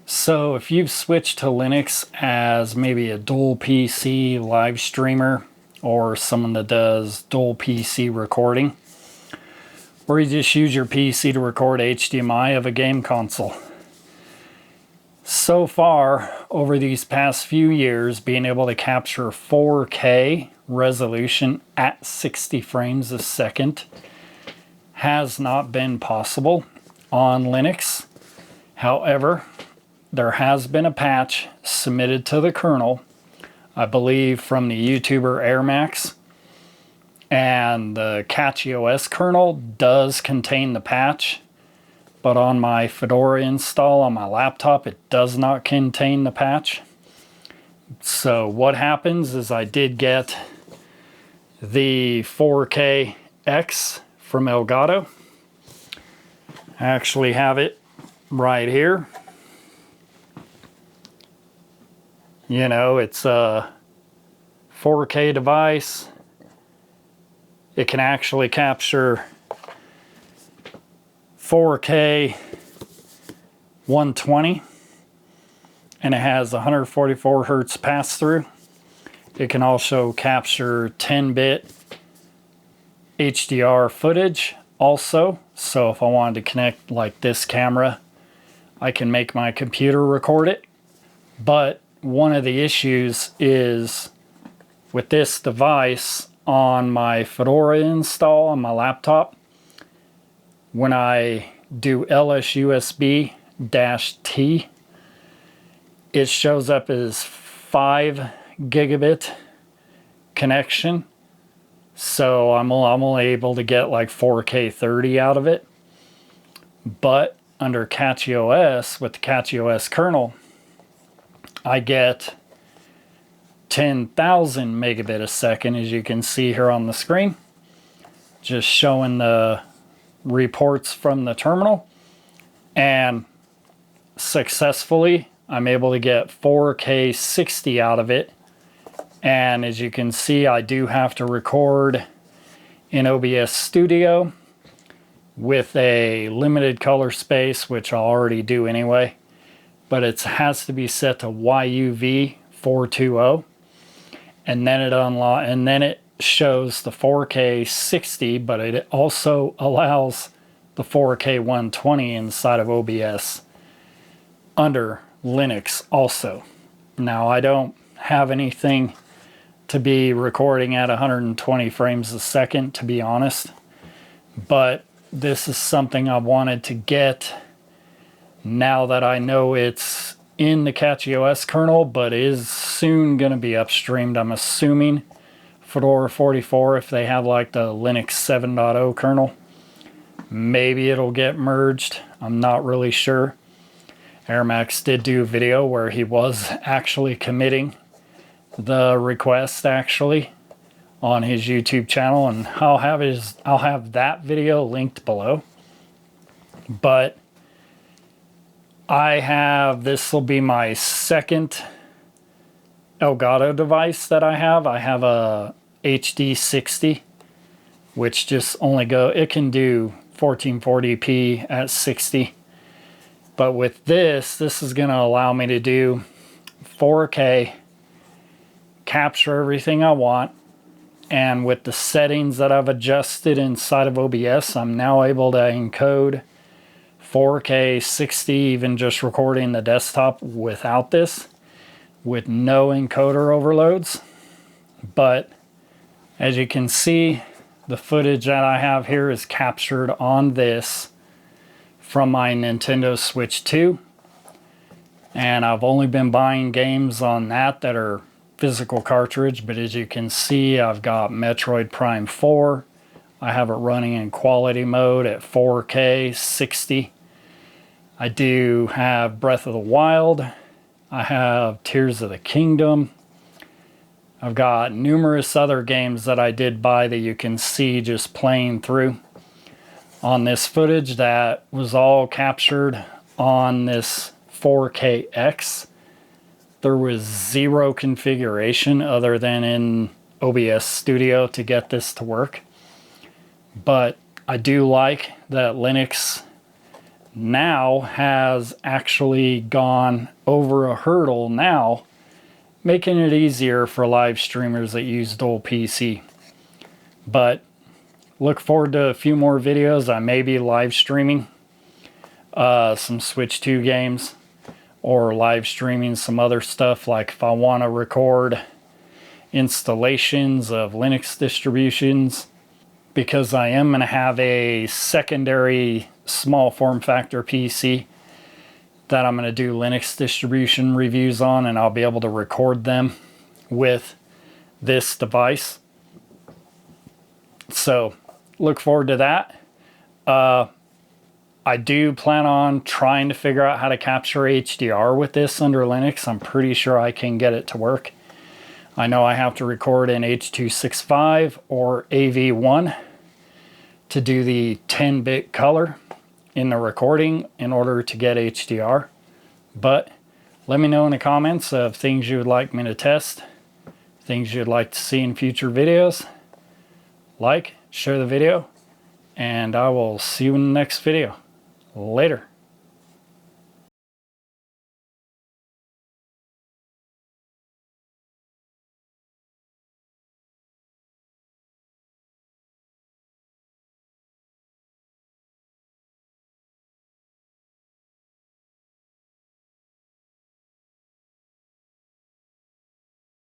So if you've switched to Linux as maybe a dual PC live streamer or someone that does dual PC recording, or you just use your PC to record HDMI of a game console. So far, over these past few years, being able to capture 4K resolution at 60 frames a second has not been possible on Linux. However, there has been a patch submitted to the kernel, I believe from the YouTuber AirMax, and the CachyOS kernel does contain the patch, but on my Fedora install on my laptop, it does not contain the patch. So what happens is I did get the 4K X from Elgato. I actually have it right here. You know, it's a 4K device. It can actually capture 4K 120, and it has 144 hertz pass-through. It can also capture 10-bit HDR footage also. So if I wanted to connect like this camera, I can make my computer record it. But one of the issues is with this device on my Fedora install on my laptop, when I do LSUSB-T, it shows up as 5 gigabit connection. So I'm only able to get like 4K 30 out of it. But under CachyOS, with the CachyOS kernel, I get 10,000 megabit a second, as you can see here on the screen. Just showing the reports from the terminal. And successfully, I'm able to get 4K 60 out of it. And as you can see, I do have to record in OBS Studio with a limited color space, which I'll already do anyway. But it has to be set to YUV 420, and then it shows the 4K 60, but it also allows the 4K 120 inside of OBS under Linux also. Now I don't have anything to be recording at 120 frames a second, to be honest, but this is something I wanted to get now that I know it's in the CachyOS kernel, but is soon going to be upstreamed. I'm assuming Fedora 44, if they have like the Linux 7.0 kernel, maybe it'll get merged. I'm not really sure. AirMax did do a video where he was actually committing the request actually on his YouTube channel, and I'll have that video linked below. But this will be my second Elgato device that I have. I have a HD60, which just it can do 1440p at 60. But with this is going to allow me to do 4K, capture everything I want, and with the settings that I've adjusted inside of OBS, I'm now able to encode 4K 60, even just recording the desktop without this, with no encoder overloads. But as you can see, the footage that I have here is captured on this from my Nintendo Switch 2. And I've only been buying games on that are physical cartridge, but as you can see, I've got Metroid Prime 4. I have it running in quality mode at 4K 60. I do have Breath of the Wild. I have Tears of the Kingdom. I've got numerous other games that I did buy that you can see just playing through on this footage that was all captured on this 4KX. There was zero configuration other than in OBS Studio to get this to work. But I do like that Linux now has actually gone over a hurdle now, making it easier for live streamers that use dual PC. But look forward to a few more videos. I may be live streaming some Switch 2 games, or live streaming some other stuff, like if I want to record installations of Linux distributions, because I am going to have a secondary small form factor PC that I'm going to do Linux distribution reviews on, and I'll be able to record them with this device. So look forward to that. I do plan on trying to figure out how to capture HDR with this under Linux. I'm pretty sure I can get it to work. I know I have to record in H.265 or AV1 to do the 10-bit color in the recording in order to get HDR. But let me know in the comments of things you would like me to test, things you'd like to see in future videos. Like, share the video, and I will see you in the next video. Later.